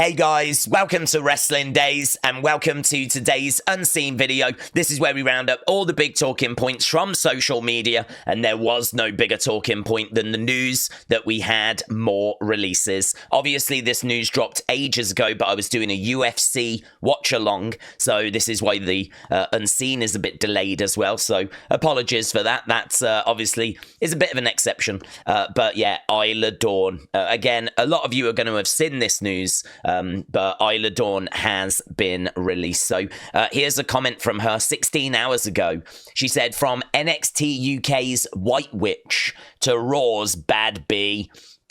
Hey guys, welcome to Wrestling Days and welcome to today's Unseen video. This is where we round up all the big talking points from social media, and there was no bigger talking point than the news that we had more releases. Obviously this news dropped ages ago, but I was doing a UFC watch along, so this is why the Unseen is a bit delayed as well, so apologies for that. That's obviously is a bit of an exception, but yeah, Isla Dawn. Again, a lot of you are going to have seen this news, but Isla Dawn has been released. So here's a comment from her 16 hours ago. She said, from NXT UK's White Witch to Raw's Bad B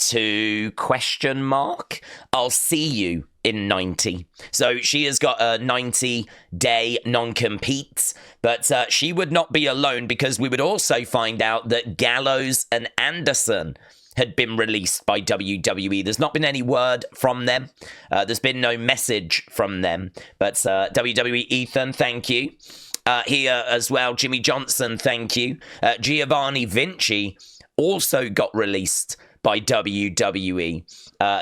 to question mark, I'll see you in 90. So she has got a 90-day non-compete, but she would not be alone, because we would also find out that Gallows and Anderson had been released by WWE. There's not been any word from them. There's been no message from them. But WWE, Ethan, thank you. Here as well, Jimmy Johnson, thank you. Giovani Vinci also got released by WWE.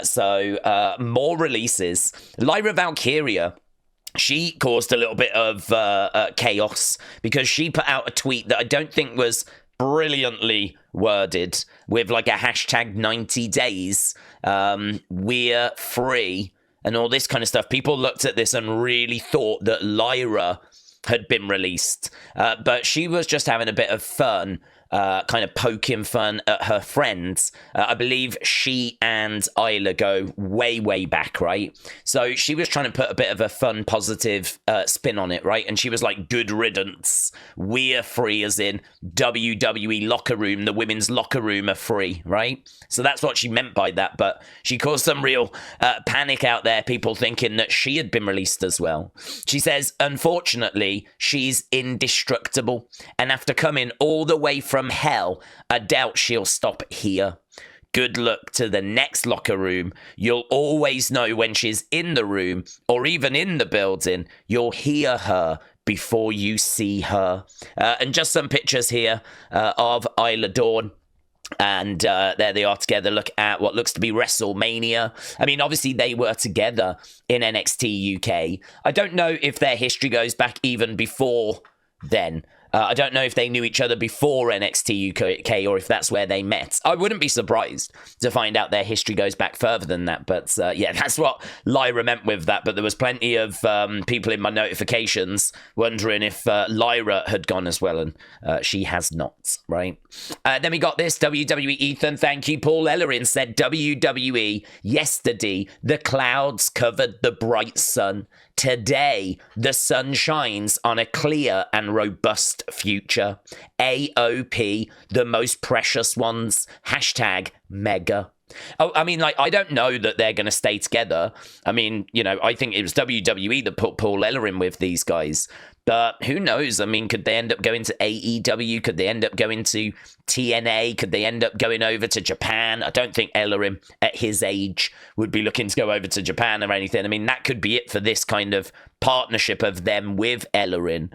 So more releases. Lyra Valkyria, she caused a little bit of chaos because she put out a tweet that I don't think was brilliantly worded, with like a hashtag 90 days, we're free, and all this kind of stuff. People looked at this and really thought that Lyra had been released, but she was just having a bit of fun, kind of poking fun at her friends. I believe she and Isla go way, way back, right? So she was trying to put a bit of a fun, positive spin on it, right? And she was like, good riddance. We're free, as in WWE locker room, the women's locker room are free, right? So that's what she meant by that. But she caused some real panic out there, people thinking that she had been released as well. She says, unfortunately, she's indestructible. And after coming all the way from hell, I doubt she'll stop here. Good luck to the next locker room. You'll always know when she's in the room or even in the building. You'll hear her before you see her. And just some pictures here of Isla Dawn. And there they are together. Look at what looks to be Wrestlemania. I mean, obviously they were together in NXT UK. I don't know if their history goes back even before then. I don't know if they knew each other before NXT UK or if that's where they met. I wouldn't be surprised to find out their history goes back further than that. But yeah, that's what Lyra meant with that. But there was plenty of people in my notifications wondering if Lyra had gone as well, and she has not, right? Then we got this. WWE Ethan, thank you. Paul Ellering said, WWE, yesterday, the clouds covered the bright sun. Today, the sun shines on a clear and robust future. AOP, the most precious ones. Hashtag mega. Oh, I mean, like, I don't know that they're going to stay together. I mean, you know, I think it was WWE that put Paul Ellering with these guys. But who knows? I mean, could they end up going to AEW? Could they end up going to TNA? Could they end up going over to Japan? I don't think Ellering, at his age, would be looking to go over to Japan or anything. I mean, that could be it for this kind of partnership of them with Ellering.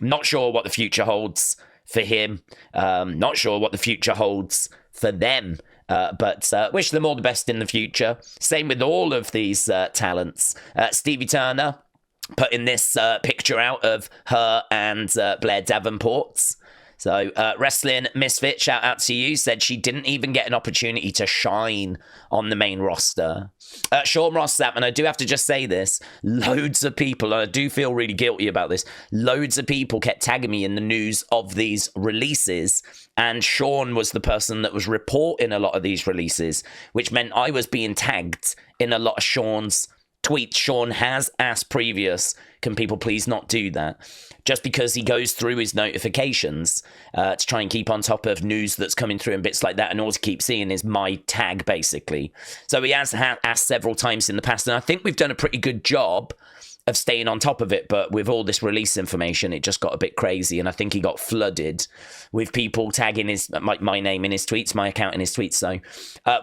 I'm not sure what the future holds for him. Not sure what the future holds for them. But wish them all the best in the future. Same with all of these talents. Stevie Turner putting this picture out of her and Blair Davenport. So Wrestling Misfit, shout out to you, said she didn't even get an opportunity to shine on the main roster. Sean Ross Sapp, and I do have to just say this, loads of people, and I do feel really guilty about this, loads of people kept tagging me in the news of these releases, and Sean was the person that was reporting a lot of these releases, which meant I was being tagged in a lot of Sean's tweets. Sean has asked previous, can people please not do that? Just because he goes through his notifications to try and keep on top of news that's coming through and bits like that, and all to keep seeing is my tag, basically. So he has asked several times in the past, and I think we've done a pretty good job of staying on top of it, but with all this release information, it just got a bit crazy, and I think he got flooded with people tagging my name in his tweets, my account in his tweets. So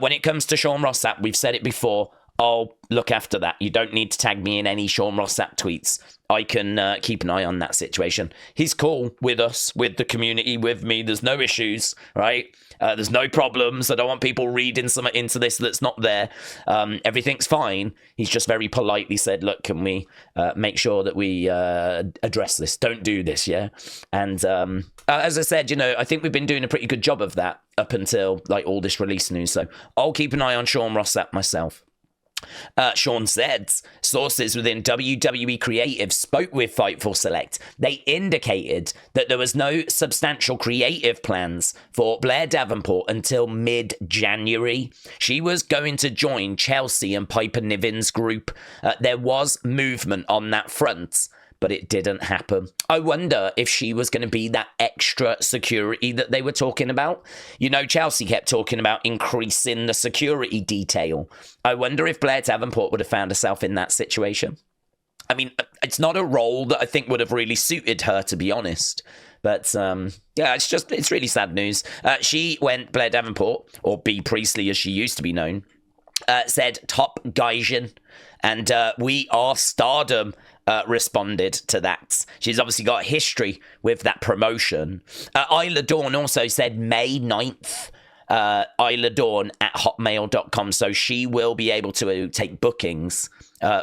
when it comes to Sean Rossap, we've said it before, I'll look after that. You don't need to tag me in any Sean Rossap tweets. I can keep an eye on that situation. He's cool with us, with the community, with me. There's no issues, right? There's no problems. I don't want people reading something into this that's not there. Everything's fine. He's just very politely said, look, can we make sure that we address this? Don't do this, yeah? And as I said, I think we've been doing a pretty good job of that up until like all this release news. So I'll keep an eye on Sean Rossap myself. Sean said sources within WWE Creative spoke with Fightful Select. They indicated that there was no substantial creative plans for Blair Davenport until mid-January. She was going to join Chelsea and Piper Niven's group. There was movement on that front, but it didn't happen. I wonder if she was going to be that extra security that they were talking about. Chelsea kept talking about increasing the security detail. I wonder if Blair Davenport would have found herself in that situation. I mean, it's not a role that I think would have really suited her, to be honest. But, it's really sad news. Blair Davenport, or B. Priestley as she used to be known, said top Gaijin, and we are Stardom. Responded to that. She's obviously got a history with that promotion. Isla Dawn also said May 9th, Isla Dawn at hotmail.com, so she will be able to take bookings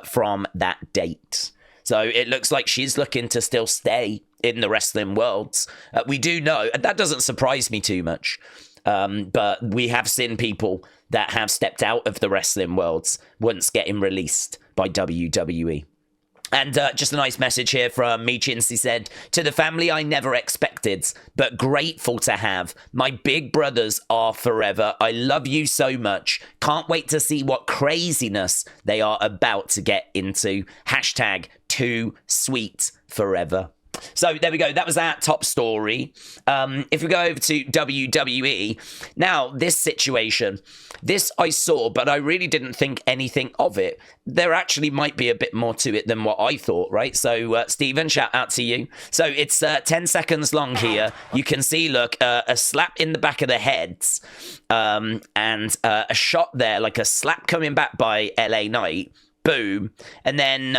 from that date. So it looks like she's looking to still stay in the wrestling worlds. We do know, and that doesn't surprise me too much, but we have seen people that have stepped out of the wrestling worlds once getting released by WWE. And just a nice message here from Michin. He said, to the family I never expected, but grateful to have. My big brothers are forever. I love you so much. Can't wait to see what craziness they are about to get into. Hashtag too sweet forever. So there we go. That was our top story. If we go over to WWE, now this situation, this I saw, but I really didn't think anything of it. There actually might be a bit more to it than what I thought, right? So, Stephen, shout out to you. So it's 10 seconds long here. You can see, look, a slap in the back of the head and a shot there, like a slap coming back by LA Knight. Boom. And then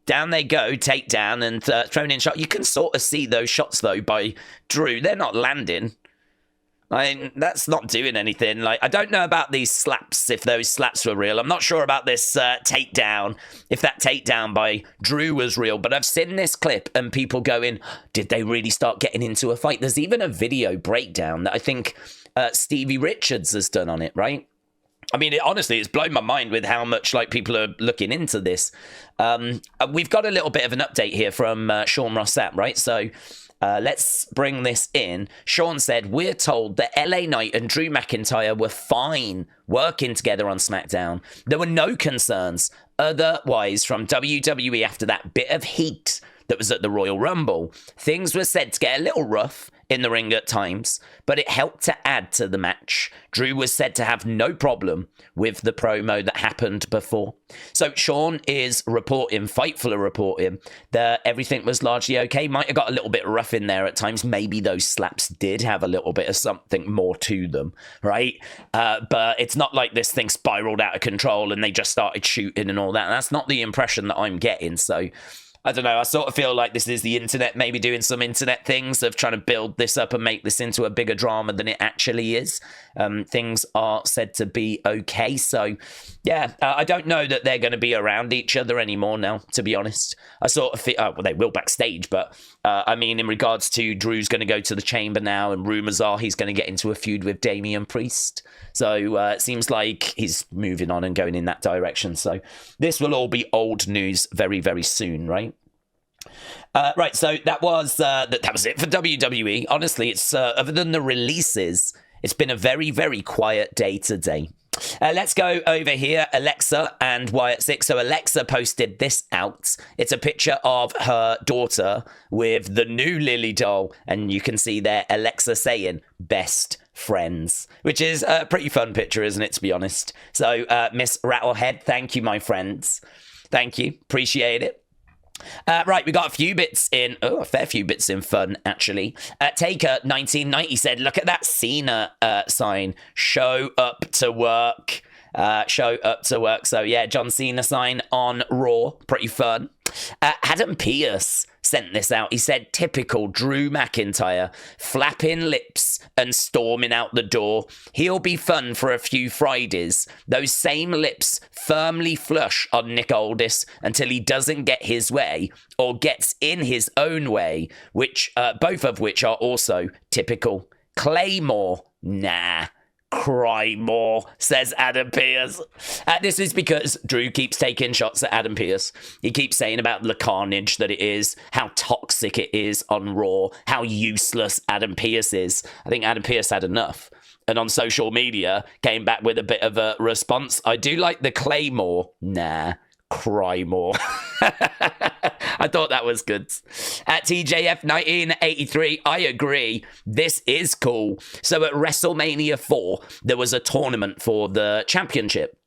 down they go, takedown and thrown in shot. You can sort of see those shots, though, by Drew. They're not landing. I mean, that's not doing anything. Like, I don't know about these slaps, if those slaps were real. I'm not sure about this takedown, if that takedown by Drew was real. But I've seen this clip and people going, did they really start getting into a fight? There's even a video breakdown that I think Stevie Richards has done on it, right? I mean, honestly, it's blown my mind with how much people are looking into this. We've got a little bit of an update here from Sean Rossap, right? So let's bring this in. Sean said, we're told that LA Knight and Drew McIntyre were fine working together on Smackdown. There were no concerns otherwise from WWE after that bit of heat that was at the Royal Rumble. Things were said to get a little rough in the ring at times, but it helped to add to the match. Drew was said to have no problem with the promo that happened before. So Sean is reporting, Fightful are reporting, that everything was largely okay. Might have got a little bit rough in there at times. Maybe those slaps did have a little bit of something more to them, right? But it's not like this thing spiraled out of control and they just started shooting and all that. That's not the impression that I'm getting, so I don't know, I sort of feel like this is the internet maybe doing some internet things of trying to build this up and make this into a bigger drama than it actually is. Things are said to be okay. So, yeah, I don't know that they're going to be around each other anymore now, to be honest. I sort of feel, well, they will backstage, but I mean, in regards to Drew's going to go to the chamber now, and rumours are he's going to get into a feud with Damian Priest. So it seems like he's moving on and going in that direction. So this will all be old news very, very soon, right? Right, so that was it for WWE. Honestly, it's other than the releases, it's been a very, very quiet day today. Let's go over here, Alexa and Wyatt Six. So Alexa posted this out. It's a picture of her daughter with the new Lilly doll, and you can see there Alexa saying best friends, which is a pretty fun picture, isn't it, to be honest? So Miss Rattlehead, thank you, my friends. Thank you. Appreciate it. Right, we got a fair few bits in fun, actually. Taker 1990 said, look at that Cena sign, show up to work. show up to work. So yeah, John Cena sign on Raw. Pretty fun. Adam Pearce sent this out. He said, typical Drew McIntyre, flapping lips and storming out the door. He'll be fun for a few Fridays. Those same lips firmly flush on Nick Aldis until he doesn't get his way or gets in his own way, which both of which are also typical. Claymore, nah. Cry more, says Adam Pearce. This is because Drew keeps taking shots at Adam Pearce. He keeps saying about the carnage that it is, how toxic it is on Raw, how useless Adam Pearce is. I think Adam Pearce had enough. And on social media, came back with a bit of a response. I do like the Claymore. Nah, cry more. I thought that was good. At TJF 1983, I agree. This is cool. So at WrestleMania 4, there was a tournament for the championship.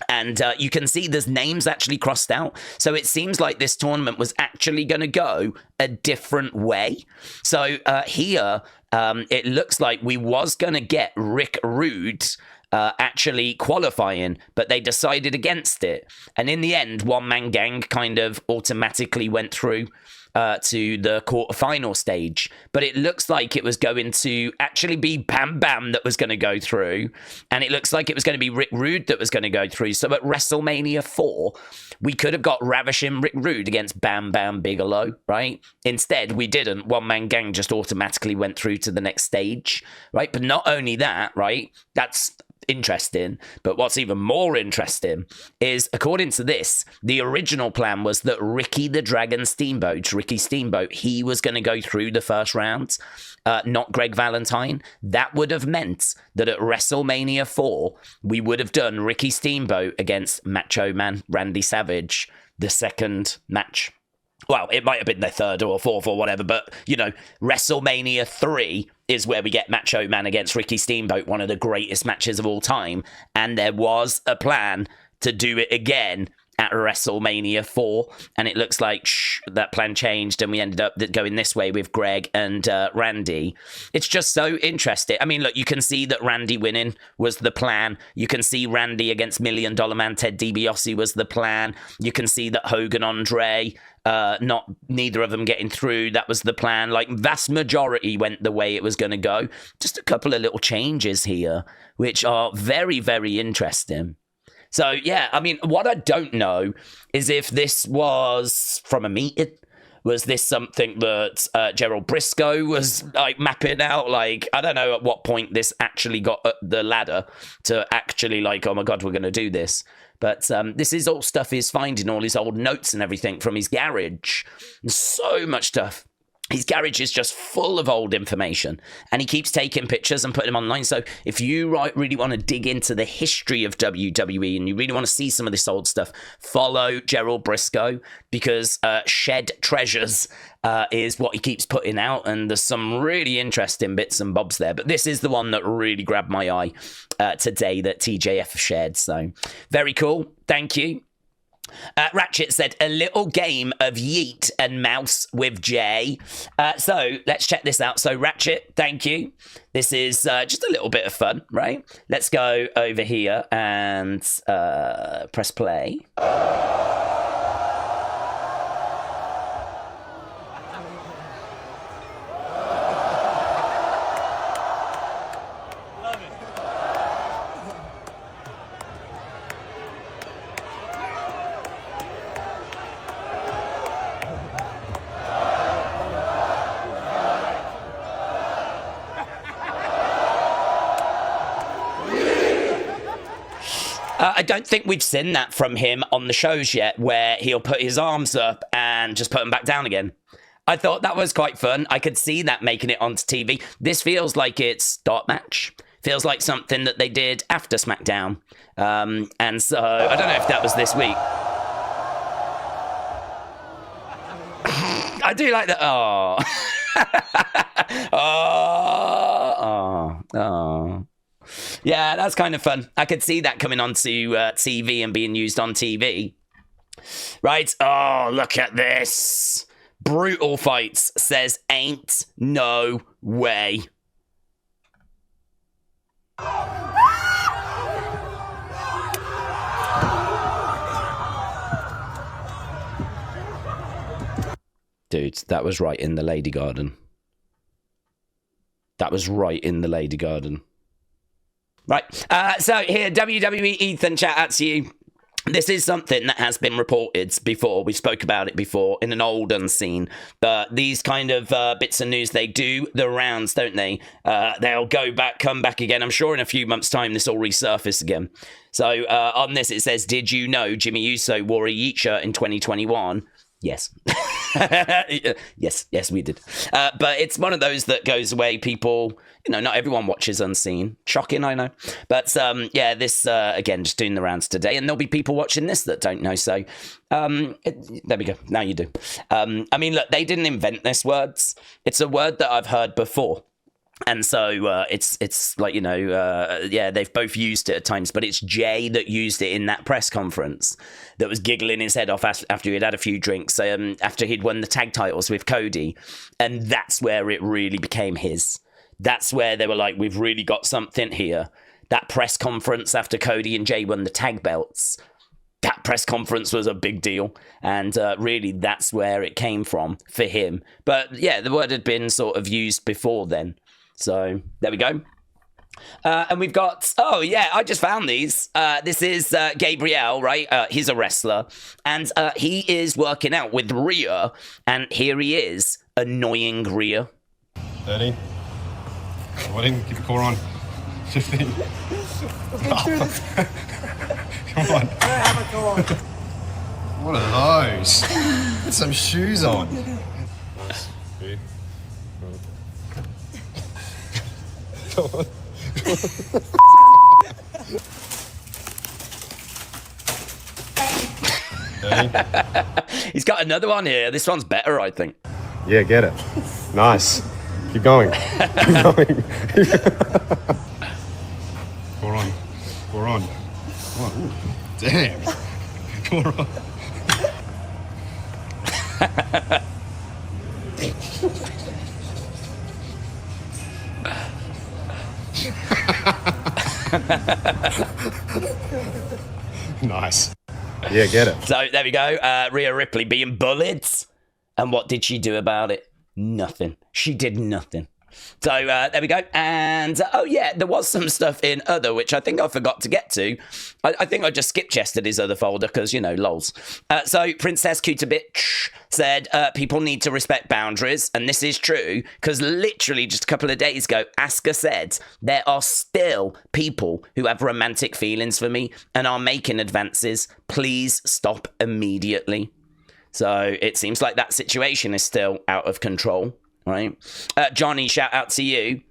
And you can see there's names actually crossed out. So it seems like this tournament was actually going to go a different way. So here, it looks like we was going to get Rick Rude actually qualifying, but they decided against it. And in the end, One Man Gang kind of automatically went through to the quarterfinal stage. But it looks like it was going to actually be Bam Bam that was going to go through. And it looks like it was going to be Rick Rude that was going to go through. So at WrestleMania 4, we could have got Ravishing Rick Rude against Bam Bam Bigelow, right? Instead, we didn't. One Man Gang just automatically went through to the next stage, right? But not only that, right? That's interesting, but what's even more interesting is, according to this, the original plan was that Ricky the Dragon Steamboat, Ricky Steamboat, he was going to go through the first round, not Greg Valentine. That would have meant that at WrestleMania 4, we would have done Ricky Steamboat against Macho Man Randy Savage, the second match. Well, it might have been their third or fourth or whatever, but, you know, WrestleMania 3 is where we get Macho Man against Ricky Steamboat, one of the greatest matches of all time. And there was a plan to do it again at WrestleMania 4, and it looks like that plan changed, and we ended up going this way with Greg and Randy. It's just so interesting. I mean, look, you can see that Randy winning was the plan. You can see Randy against $1 Million Man Ted DiBiase was the plan. You can see that Hogan Andre, neither of them getting through, that was the plan. Like, vast majority went the way it was going to go. Just a couple of little changes here, which are very, very interesting. So, yeah, I mean, what I don't know is if this was from a meeting. Was this something that Gerald Briscoe was, like, mapping out? Like, I don't know at what point this actually got up the ladder to actually, like, oh, my God, we're going to do this. But this is all stuff he's finding, all his old notes and everything from his garage. So much stuff. His garage is just full of old information, and he keeps taking pictures and putting them online. So if you really want to dig into the history of WWE and you really want to see some of this old stuff, follow Gerald Briscoe, because Shed Treasures is what he keeps putting out, and there's some really interesting bits and bobs there. But this is the one that really grabbed my eye today that TJF shared. So very cool. Thank you. Ratchet said, a little game of Yeet and Mouse with Jay. So let's check this out. So Ratchet, thank you. This is just a little bit of fun, right? Let's go over here and press play. I don't think we've seen that from him on the shows yet, where he'll put his arms up and just put them back down again. I thought that was quite fun. I could see that making it onto TV. This feels like it's dark match. Feels like something that they did after Smackdown. And so, I don't know if that was this week. I do like that. Oh. Oh. Yeah, that's kind of fun. I could see that coming onto TV and being used on TV. Right. Oh, look at this. Brutal fights, says ain't no way. Dude, that was right in the Lady Garden. That was right in the Lady Garden. Right. So here, WWE Ethan, chat out to you. This is something that has been reported before. We spoke about it before in an old Unseen. But these kind of bits of news, they do the rounds, don't they? They'll come back again. I'm sure in a few months' time, this will resurface again. So on this, it says, did you know Jimmy Uso wore a Yeet shirt in 2021? Yes. yes, we did. But it's one of those that goes away. People, not everyone watches Unseen. Shocking, I know. But this, again, just doing the rounds today. And there'll be people watching this that don't know. So there we go. Now you do. Look, they didn't invent this words. It's a word that I've heard before. And so it's like, they've both used it at times, but it's Jay that used it in that press conference that was giggling his head off after he'd had a few drinks, after he'd won the tag titles with Cody. And that's where it really became his. That's where they were like, we've really got something here. That press conference after Cody and Jay won the tag belts, that press conference was a big deal. And really, that's where it came from for him. But yeah, the word had been sort of used before then. So there we go. And we've got, I just found these. This is Gabriel, right? He's a wrestler. And he is working out with Rhea. And here he is, annoying Rhea. 30. 14. Keep the core on. 15. Come on. Have a go on. What are those? Put some shoes on. Come on. He's got another one here. This one's better, I think. Yeah, get it. Nice. Keep going. Keep going. Core on. Core on. Come on. Damn. Core on. Nice. Yeah, get it. So there we go. Rhea Ripley being bullied. And what did she do about it? Nothing. She did nothing. So there we go. And there was some stuff in other, which I think I forgot to get to. I think I just skipped yesterday's other folder because, lols. So Princess Kutabitch said people need to respect boundaries. And this is true because literally just a couple of days ago, Asuka said there are still people who have romantic feelings for me and are making advances. Please stop immediately. So it seems like that situation is still out of control. Right, Johnny, shout out to you.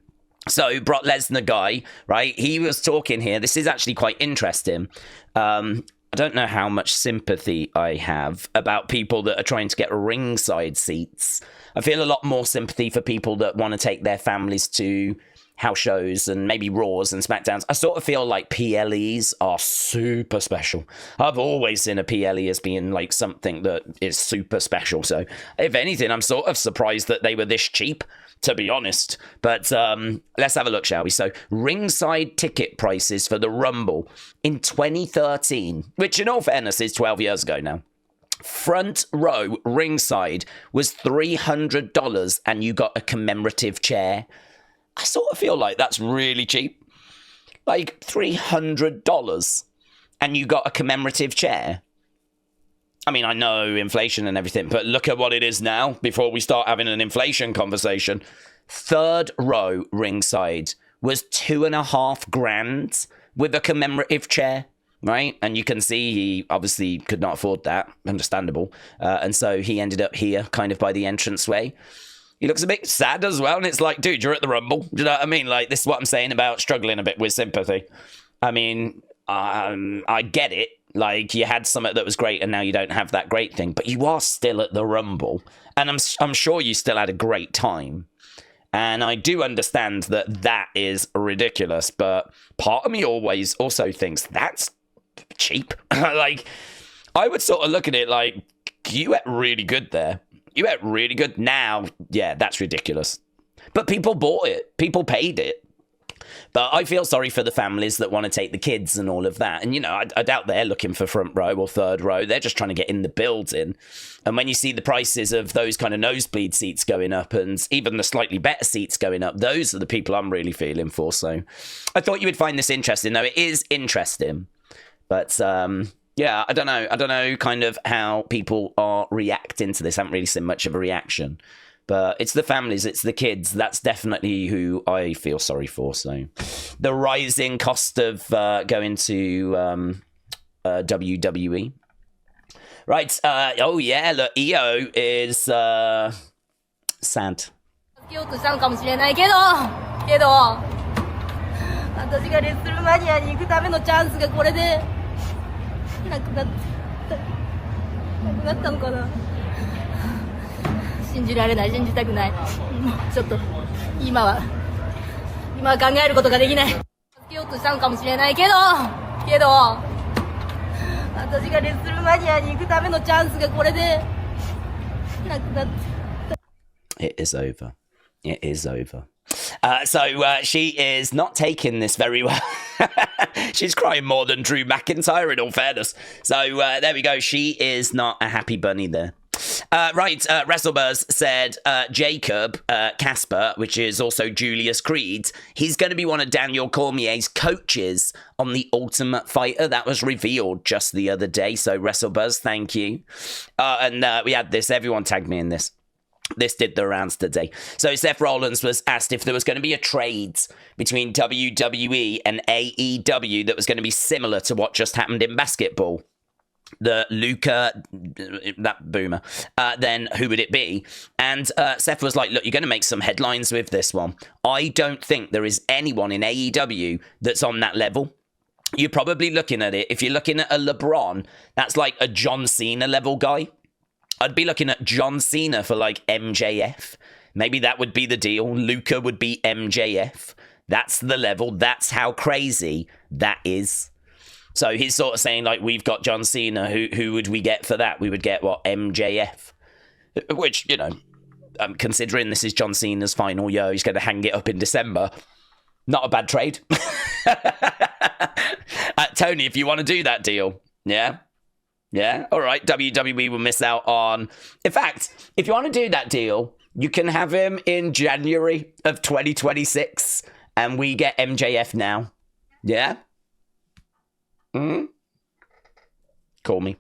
So Brock Lesnar guy, right? He was talking here. This is actually quite interesting. I don't know how much sympathy I have about people that are trying to get ringside seats. I feel a lot more sympathy for people that want to take their families to house shows and maybe Raws and Smackdowns. I sort of feel like PLEs are super special. I've always seen a PLE as being like something that is super special. So if anything, I'm sort of surprised that they were this cheap, to be honest. But let's have a look, shall we? So ringside ticket prices for the Rumble in 2013, which in all fairness is 12 years ago now. Front row ringside was $300 and you got a commemorative chair. I sort of feel like that's really cheap. Like $300 and you got a commemorative chair. I mean, I know inflation and everything, but look at what it is now before we start having an inflation conversation. Third row ringside was $2,500 with a commemorative chair, right? And you can see he obviously could not afford that. Understandable. And so he ended up here kind of by the entranceway. He looks a bit sad as well, and it's like, dude, you're at the Rumble. Do you know what I mean? Like, this is what I'm saying about struggling a bit with sympathy. I mean, I get it. Like, you had something that was great, and now you don't have that great thing. But you are still at the Rumble, and I'm sure you still had a great time. And I do understand that that is ridiculous, but part of me always also thinks that's cheap. Like, I would sort of look at it like, you ate really good there. You ate really good. Now, yeah, that's ridiculous. But people bought it. People paid it. But I feel sorry for the families that want to take the kids and all of that. And, you know, I doubt they're looking for front row or third row. They're just trying to get in the building. And when you see the prices of those kind of nosebleed seats going up and even the slightly better seats going up, those are the people I'm really feeling for. So I thought you would find this interesting, though. It is interesting. But, yeah, I don't know kind of how people are reacting to this. I haven't really seen much of a reaction. But it's the families, it's the kids. That's definitely who I feel sorry for. So the rising cost of going to WWE. Right. Oh, yeah. Look, Iyo is sad. けようとしたのかもしれないけど私がレッスルマニアに行くためのチャンスがこれでなくなったのかな。信じられない、信じたくない。ちょっと今は考えることができない。助けようとしたのかもしれないけど私がレッスルマニアに行くためのチャンスがこれでなくなった。 It is over. It is over. So she is not taking this very well. She's crying more than Drew McIntyre, in all fairness. So there we go. She is not a happy bunny there. Right, WrestleBuzz said Jacob Casper, which is also Julius Creed, he's going to be one of Daniel Cormier's coaches on The Ultimate Fighter. That was revealed just the other day. So WrestleBuzz, thank you. And we had this. Everyone tagged me in this. This did the rounds today. So Seth Rollins was asked if there was going to be a trade between WWE and AEW that was going to be similar to what just happened in basketball. The Luca, that boomer, then who would it be? And Seth was like, look, you're going to make some headlines with this one. I don't think there is anyone in AEW that's on that level. You're probably looking at it. If you're looking at a LeBron, that's like a John Cena level guy. I'd be looking at John Cena for like MJF. Maybe that would be the deal. Luca would be MJF. That's the level. That's how crazy that is. So he's sort of saying, like, we've got John Cena. Who would we get for that? We would get, what, MJF? Which, you know, considering this is John Cena's final year, he's going to hang it up in December. Not a bad trade. Tony, if you want to do that deal, yeah? Yeah? All right, WWE will miss out on... In fact, if you want to do that deal, you can have him in January of 2026, and we get MJF now. Yeah? Call me.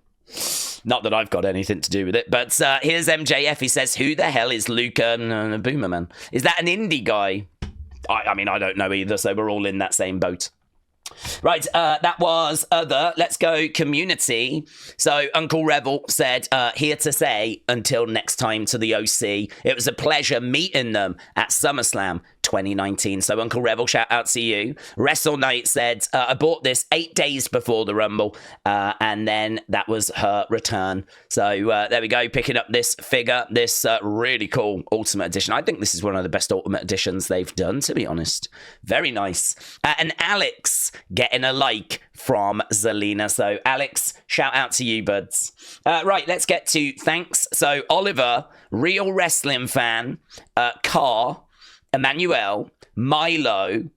Not that I've got anything to do with it, but here's MJF. He says, who the hell is Luca Boomerman? Is that an indie guy? I mean, I don't know either, so we're all in that same boat. Right, that was other. Let's go community. So Uncle Rebel said, here to say, until next time to the OC. It was a pleasure meeting them at SummerSlam 2019. So Uncle Rebel, shout out to you. Wrestle Knight said, I bought this 8 days before the Rumble, and then that was her return. So there we go, picking up this figure, this really cool Ultimate Edition. I think this is one of the best Ultimate Editions they've done, to be honest. Very nice. And Alex getting a like from Zelina. So Alex, shout out to you, buds. Right, let's get to thanks. So Oliver, real wrestling fan, Carr, Emmanuel, Milo,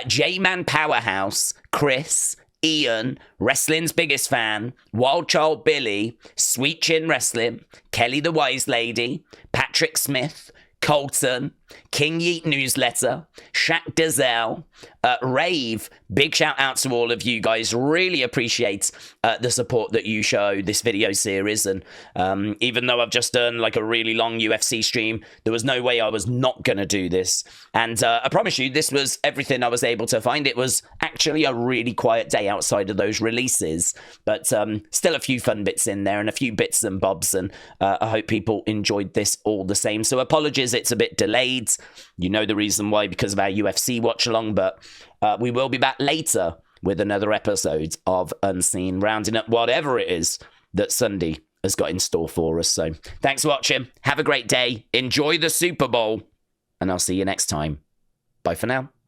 J-Man Powerhouse, Chris, Ian, Wrestling's Biggest Fan, Wild Child Billy, Sweet Chin Wrestling, Kelly the Wise Lady, Patrick Smith, Colton, King Yeet Newsletter, Shaq Dazelle, Rave. Big shout out to all of you guys. Really appreciate the support that you show this video series. And even though I've just done like a really long UFC stream, there was no way I was not going to do this. And I promise you, this was everything I was able to find. It was actually a really quiet day outside of those releases, but still a few fun bits in there and a few bits and bobs. And I hope people enjoyed this all the same. So apologies, it's a bit delayed. You know the reason why, because of our UFC watch along, but we will be back later with another episode of Unseen, rounding up whatever it is that Sunday has got in store for us. So thanks for watching. Have a great day. Enjoy the Super Bowl, and I'll see you next time. Bye for now.